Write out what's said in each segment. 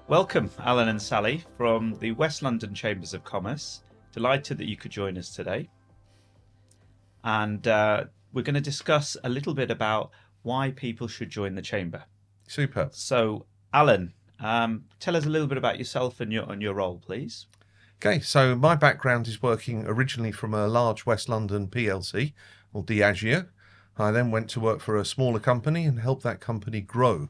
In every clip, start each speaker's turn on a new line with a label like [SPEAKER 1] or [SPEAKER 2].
[SPEAKER 1] Welcome, Alan and Sally, from the West London Chambers of Commerce. Delighted that you could join us today. And we're going to discuss a little bit about why people should join the Chamber.
[SPEAKER 2] Super.
[SPEAKER 1] So, Alan, tell us a little bit about yourself and your role, please.
[SPEAKER 2] Okay, so my background is working originally from a large West London PLC, or Diageo. I then went to work for a smaller company and helped that company grow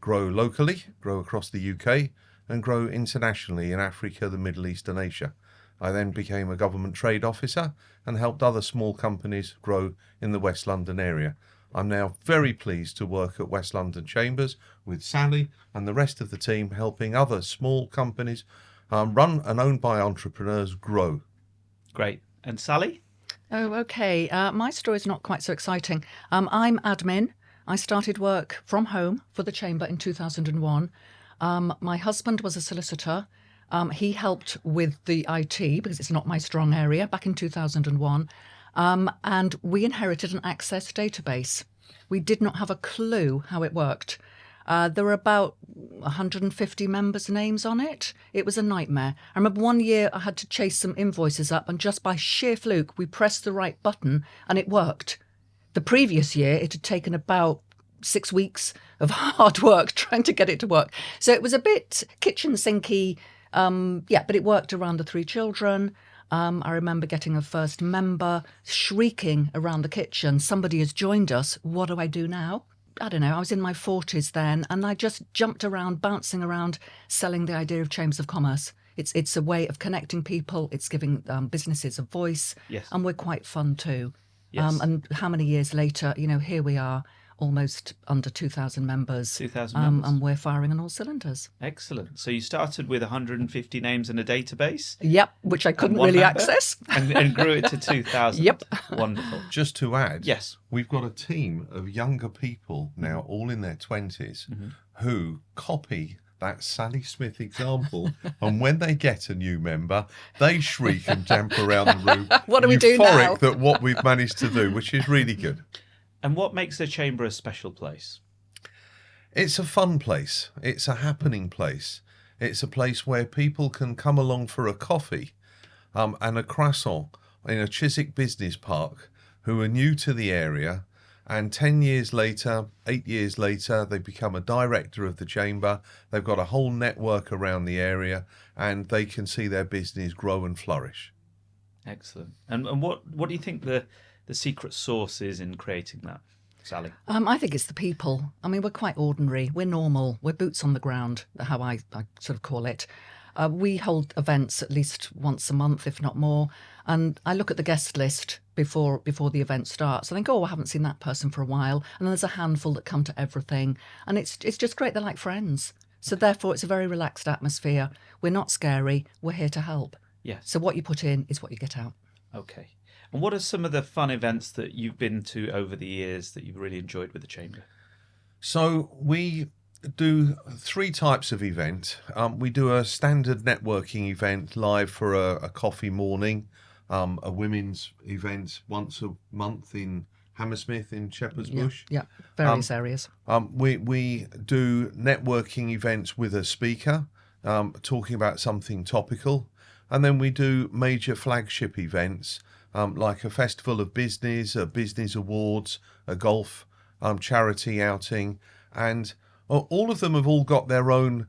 [SPEAKER 2] locally, grow across the UK, and grow internationally in Africa, the Middle East and Asia. I then became a government trade officer and helped other small companies grow in the West London area. I'm now very pleased to work at West London Chambers with Sally and the rest of the team, helping other small companies run and owned by entrepreneurs grow.
[SPEAKER 1] Great. And Sally?
[SPEAKER 3] Oh, okay. My story's not quite so exciting. I'm admin. I started work from home for the Chamber in 2001. My husband was a solicitor. He helped with the IT because it's not my strong area back in 2001. And we inherited an Access database. We did not have a clue how it worked. There were about 150 members' names on it. It was a nightmare. I remember one year I had to chase some invoices up, and just by sheer fluke, we pressed the right button and it worked. The previous year, it had taken about 6 weeks of hard work trying to get it to work. So it was a bit kitchen sinky, but it worked around the 3 children. I remember getting a first member shrieking around the kitchen, somebody has joined us, what do I do now? I don't know, I was in my 40s then, and I just jumped around, bouncing around, selling the idea of Chambers of Commerce. It's a way of connecting people, it's giving businesses a voice,
[SPEAKER 1] Yes.
[SPEAKER 3] and we're quite fun too.
[SPEAKER 1] Yes.
[SPEAKER 3] And how many years later, here we are, almost under 2,000 members.
[SPEAKER 1] 2,000 members.
[SPEAKER 3] And we're firing on all cylinders.
[SPEAKER 1] Excellent. So you started with 150 names in a database.
[SPEAKER 3] Yep, which I couldn't
[SPEAKER 1] one
[SPEAKER 3] really
[SPEAKER 1] member?
[SPEAKER 3] access.
[SPEAKER 1] And grew it to 2,000.
[SPEAKER 3] Yep.
[SPEAKER 1] Wonderful.
[SPEAKER 2] Just to add,
[SPEAKER 1] Yes.
[SPEAKER 2] we've got a team of younger people now, all in their 20s, who copy that Sally Smith example. And when they get a new member, they shriek and jump around the room.
[SPEAKER 3] What do we do
[SPEAKER 2] euphoric
[SPEAKER 3] now?
[SPEAKER 2] that what we've managed to do, which is really good.
[SPEAKER 1] And what makes the Chamber a special place?
[SPEAKER 2] It's a fun place. It's a happening place. It's a place where people can come along for a coffee and a croissant in a Chiswick Business Park, who are new to the area, and 10 years later, 8 years later, they become a director of the Chamber. They've got a whole network around the area, and they can see their business grow and flourish.
[SPEAKER 1] Excellent. And what do you think the secret sauce is in creating that, Sally?
[SPEAKER 3] I think it's the people. I mean, we're quite ordinary. We're normal. We're boots on the ground, how I sort of call it. We hold events at least once a month, if not more. And I look at the guest list before the event starts. I think, I haven't seen that person for a while. And then there's a handful that come to everything. And it's just great. They're like friends. So therefore, it's a very relaxed atmosphere. We're not scary. We're here to help.
[SPEAKER 1] Yes.
[SPEAKER 3] So what you put in is what you get out.
[SPEAKER 1] Okay. And what are some of the fun events that you've been to over the years that you've really enjoyed with the Chamber?
[SPEAKER 2] So we do 3 types of event. We do a standard networking event live for a coffee morning, a women's event once a month in Hammersmith in Shepherd's Bush.
[SPEAKER 3] Yeah, various areas.
[SPEAKER 2] We do networking events with a speaker talking about something topical. And then we do major flagship events like a festival of business, a business awards, a golf charity outing. And all of them have all got their own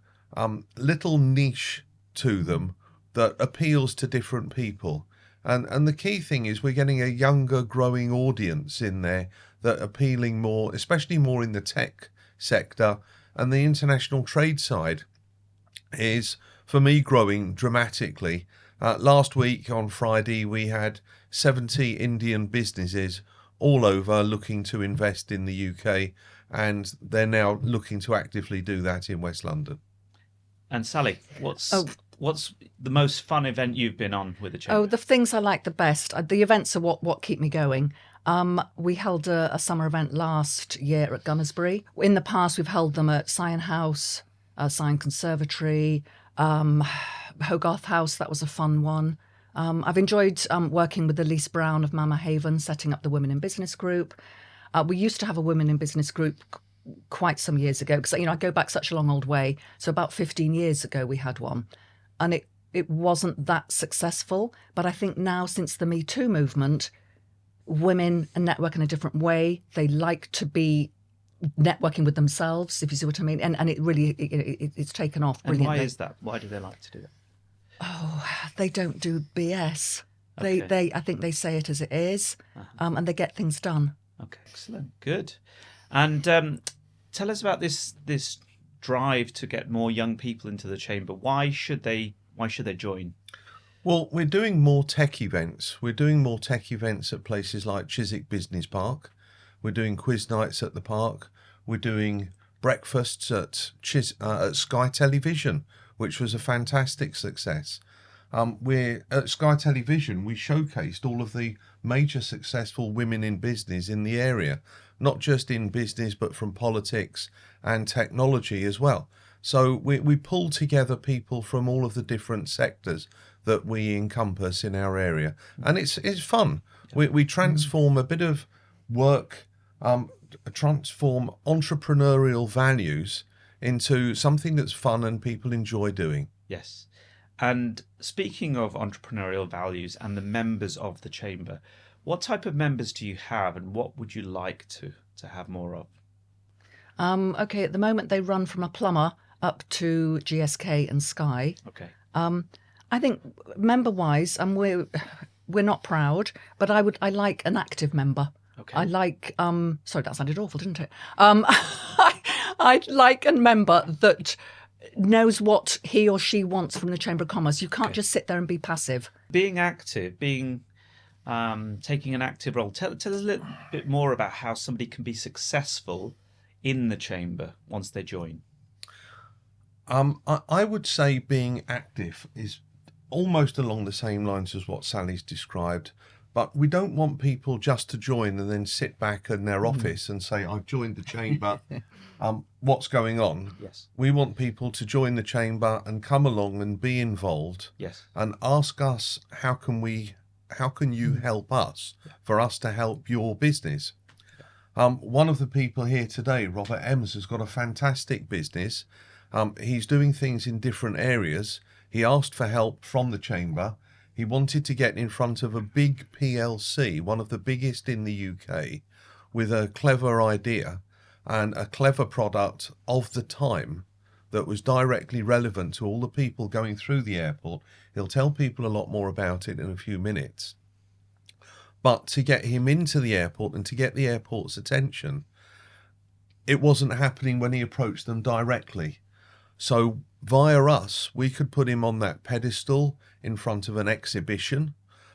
[SPEAKER 2] little niche to them that appeals to different people. And the key thing is we're getting a younger growing audience in there that are appealing more, especially more in the tech sector. And the international trade side is, for me, growing dramatically. Last week on Friday, we had 70 Indian businesses all over looking to invest in the UK, and they're now looking to actively do that in West London.
[SPEAKER 1] And Sally, what's the most fun event you've been on with the Chamber?
[SPEAKER 3] Oh, the things I like the best. The events are what keep me going. We held a summer event last year at Gunnersbury. In the past, we've held them at Scion House, Scion Conservatory, Hogarth House. That was a fun one. I've enjoyed working with Elise Brown of Mama Haven, setting up the Women in Business group. We used to have a Women in Business group quite some years ago, because I go back such a long old way. So about 15 years ago we had one, and it wasn't that successful. But I think now, since the Me Too movement, women network in a different way. They like to be networking with themselves, if you see what I mean, and it really it's taken off
[SPEAKER 1] And
[SPEAKER 3] brilliantly.
[SPEAKER 1] why is that? Why do they like to do that?
[SPEAKER 3] Oh, they don't do BS.
[SPEAKER 1] Okay.
[SPEAKER 3] I think they say it as it is, and they get things done.
[SPEAKER 1] Okay, excellent, good. And tell us about this drive to get more young people into the chamber. Why should they join?
[SPEAKER 2] Well, we're doing more tech events. We're doing more tech events at places like Chiswick Business Park. We're doing quiz nights at the park. We're doing breakfasts at Sky Television, which was a fantastic success. We're at Sky Television. We showcased all of the major successful women in business in the area, not just in business, but from politics and technology as well. So we pull together people from all of the different sectors that we encompass in our area, and it's fun. We transform a bit of work, transform entrepreneurial values into something that's fun and people enjoy doing.
[SPEAKER 1] Yes. And speaking of entrepreneurial values and the members of the chamber, what type of members do you have, and what would you like to have more of?
[SPEAKER 3] Okay, at the moment they run from a plumber up to GSK and Sky.
[SPEAKER 1] Okay.
[SPEAKER 3] I think member-wise, we're not proud, but I like an active member.
[SPEAKER 1] Okay.
[SPEAKER 3] I like sorry, that sounded awful, didn't it? I'd like a member that knows what he or she wants from the Chamber of Commerce. You can't just sit there and be passive.
[SPEAKER 1] Being active, taking an active role. Tell us a little bit more about how somebody can be successful in the chamber once they join.
[SPEAKER 2] I would say being active is almost along the same lines as what Sally's described, but we don't want people just to join and then sit back in their office and say, I've joined the chamber, what's going on?
[SPEAKER 1] Yes.
[SPEAKER 2] We want people to join the chamber and come along and be involved.
[SPEAKER 1] Yes.
[SPEAKER 2] And ask us, how can you help us for us to help your business? One of the people here today, Robert Ems, has got a fantastic business. He's doing things in different areas. He asked for help from the chamber. He wanted to get in front of a big PLC, one of the biggest in the UK, with a clever idea and a clever product of the time that was directly relevant to all the people going through the airport. He'll tell people a lot more about it in a few minutes. But to get him into the airport and to get the airport's attention, it wasn't happening when he approached them directly. So via us, we could put him on that pedestal in front of an exhibition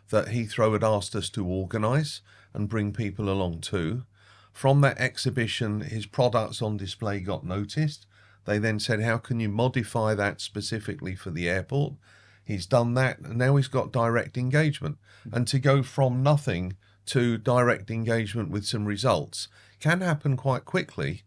[SPEAKER 2] that Heathrow had asked us to organise and bring people along to. From that exhibition, his products on display got noticed. They then said, how can you modify that specifically for the airport? He's done that, and now he's got direct engagement. And to go from nothing to direct engagement with some results can happen quite quickly,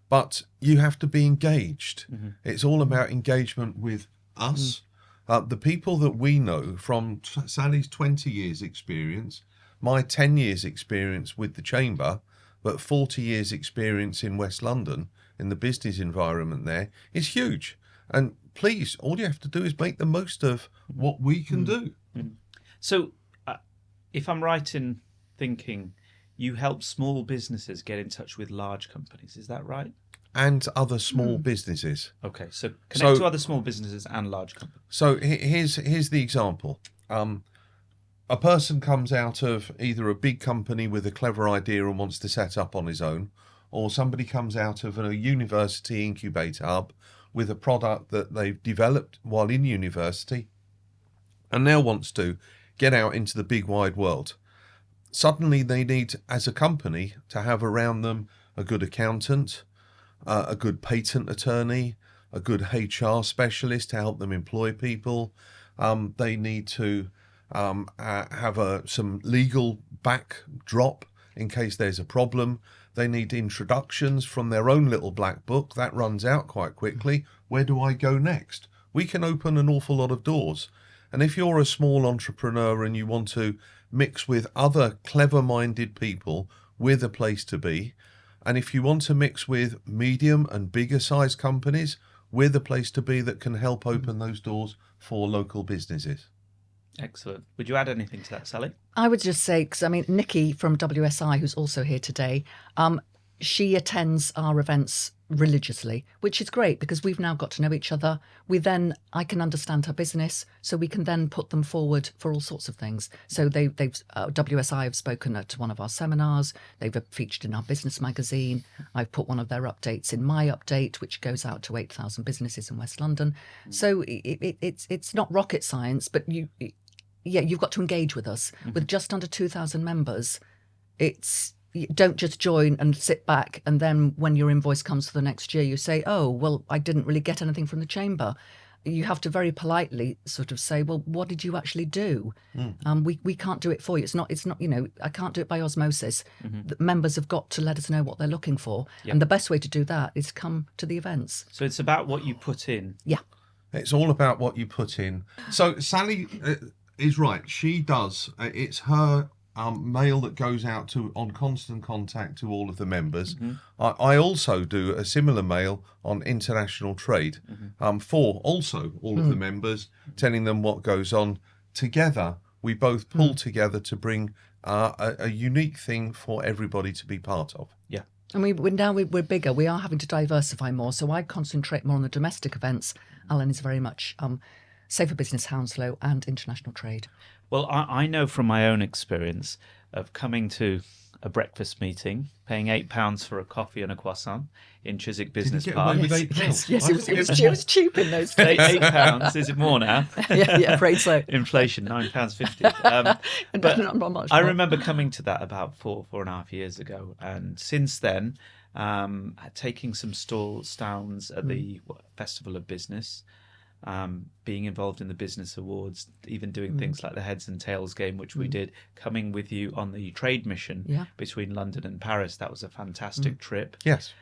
[SPEAKER 2] but you have to be engaged. Mm-hmm. It's all about engagement with us. The people that we know, from Sally's 20 years experience, my 10 years experience with the chamber, but 40 years experience in West London in the business environment there, is huge. And please, all you have to do is make the most of what we can do.
[SPEAKER 1] So if I'm right in thinking, you help small businesses get in touch with large companies, is that right?
[SPEAKER 2] And other small businesses.
[SPEAKER 1] Okay, so connect to other small businesses and large companies.
[SPEAKER 2] So here's the example. A person comes out of either a big company with a clever idea and wants to set up on his own, or somebody comes out of a university incubator hub with a product that they've developed while in university and now wants to get out into the big wide world. Suddenly they need, as a company, to have around them a good accountant, a good patent attorney, a good HR specialist to help them employ people. They need to have some legal backdrop in case there's a problem. They need introductions from their own little black book. That runs out quite quickly. Where do I go next? We can open an awful lot of doors. And if you're a small entrepreneur and you want to mix with other clever-minded people with a place to be, And if you want to mix with medium and bigger size companies, we're the place to be that can help open those doors for local businesses.
[SPEAKER 1] Excellent. Would you add anything to that, Sally?
[SPEAKER 3] I would just say, because Nikki from WSI, who's also here today, she attends our events religiously, which is great because we've now got to know each other. I can understand her business, so we can then put them forward for all sorts of things. So WSI have spoken at one of our seminars. They've featured in our business magazine. I've put one of their updates in my update, which goes out to 8,000 businesses in West London. So it's not rocket science, but you've got to engage with us. With just under 2,000 members, you don't just join and sit back, and then when your invoice comes for the next year, you say, oh, well, I didn't really get anything from the chamber. You have to very politely sort of say, well, what did you actually do? We can't do it for you. It's not, I can't do it by osmosis. The members have got to let us know what they're looking for.
[SPEAKER 1] Yep.
[SPEAKER 3] And the best way to do that is come to the events.
[SPEAKER 1] So it's about what you put in.
[SPEAKER 3] Yeah.
[SPEAKER 2] It's all about what you put in. So Sally is right. She does. It's her mail that goes out on constant contact to all of the members. I also do a similar mail on international trade for also all of the members, telling them what goes on. Together, we both pull together to bring a unique thing for everybody to be part of.
[SPEAKER 1] Yeah.
[SPEAKER 3] And we're bigger. We are having to diversify more. So I concentrate more on the domestic events. Alan is very much Safer Business Hounslow and international trade.
[SPEAKER 1] Well, I know from my own experience of coming to a breakfast meeting, paying £8 for a coffee and a croissant in Chiswick Business
[SPEAKER 2] get
[SPEAKER 1] Park.
[SPEAKER 2] away with £8?
[SPEAKER 3] Yes, it was cheap in those days.
[SPEAKER 1] £8. Is it more now?
[SPEAKER 3] yeah, afraid so.
[SPEAKER 1] Inflation, £9.50.
[SPEAKER 3] Not much
[SPEAKER 1] I
[SPEAKER 3] more.
[SPEAKER 1] remember coming to that about 4.5 years ago, and since then, taking some stands at the Festival of Business. Being involved in the business awards, even doing things like the heads and tails game, which we did, coming with you on the trade mission between London and Paris. That was a fantastic trip.
[SPEAKER 2] Yes.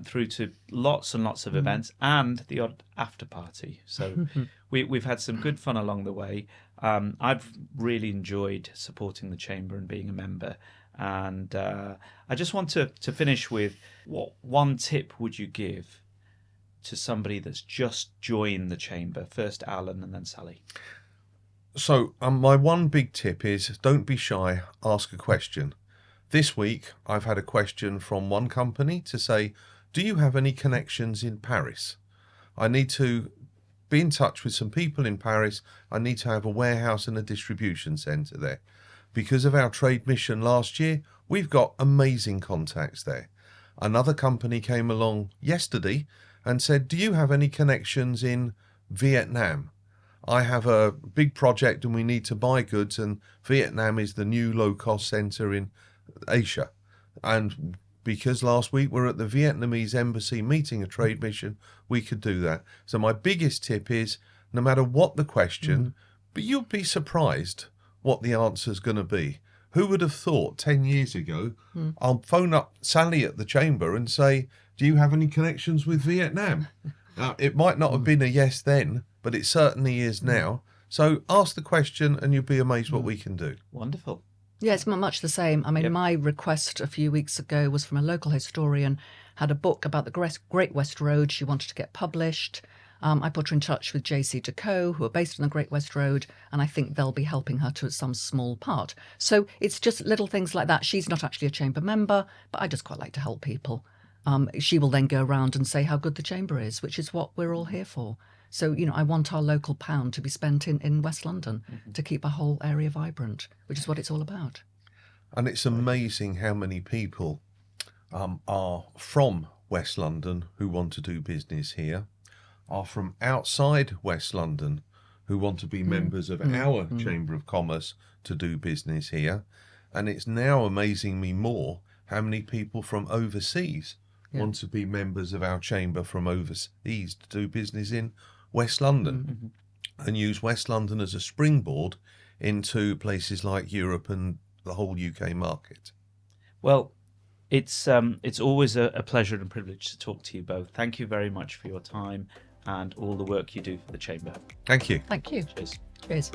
[SPEAKER 1] Through to lots and lots of events and the odd after party. So we've had some good fun along the way. I've really enjoyed supporting the Chamber and being a member. And I just want to finish with, what one tip would you give to somebody that's just joined the Chamber? First Alan and then Sally.
[SPEAKER 2] So my one big tip is don't be shy, ask a question. This week I've had a question from one company to say, do you have any connections in Paris? I need to be in touch with some people in Paris. I need to have a warehouse and a distribution centre there. Because of our trade mission last year, we've got amazing contacts there. Another company came along yesterday and said, do you have any connections in Vietnam? I have a big project and we need to buy goods, and Vietnam is the new low-cost centre in Asia. And because last week we're at the Vietnamese embassy meeting a trade mission, we could do that. So my biggest tip is, no matter what the question, but you'll be surprised what the answer's going to be. Who would have thought 10 years ago, I'll phone up Sally at the Chamber and say, do you have any connections with Vietnam? It might not have been a yes then, but it certainly is now. So ask the question and you'll be amazed what we can do.
[SPEAKER 1] Wonderful.
[SPEAKER 3] Yeah, it's much the same. I mean, my request a few weeks ago was from a local historian, had a book about the Great West Road she wanted to get published. I put her in touch with JC Decaux, who are based on the Great West Road, and I think they'll be helping her to some small part. So it's just little things like that. She's not actually a Chamber member, but I just quite like to help people. She will then go around and say how good the Chamber is, which is what we're all here for. So, I want our local pound to be spent in West London to keep our whole area vibrant, which is what it's all about.
[SPEAKER 2] And it's amazing how many people are from West London who want to do business here, are from outside West London who want to be members of our Chamber of Commerce to do business here. And it's now amazing me more how many people from overseas want to be members of our Chamber from overseas to do business in West London and use West London as a springboard into places like Europe and the whole UK market.
[SPEAKER 1] Well, it's always a pleasure and privilege to talk to you both. Thank you very much for your time and all the work you do for the Chamber.
[SPEAKER 2] Thank you.
[SPEAKER 3] Thank you.
[SPEAKER 1] Cheers.
[SPEAKER 3] Cheers.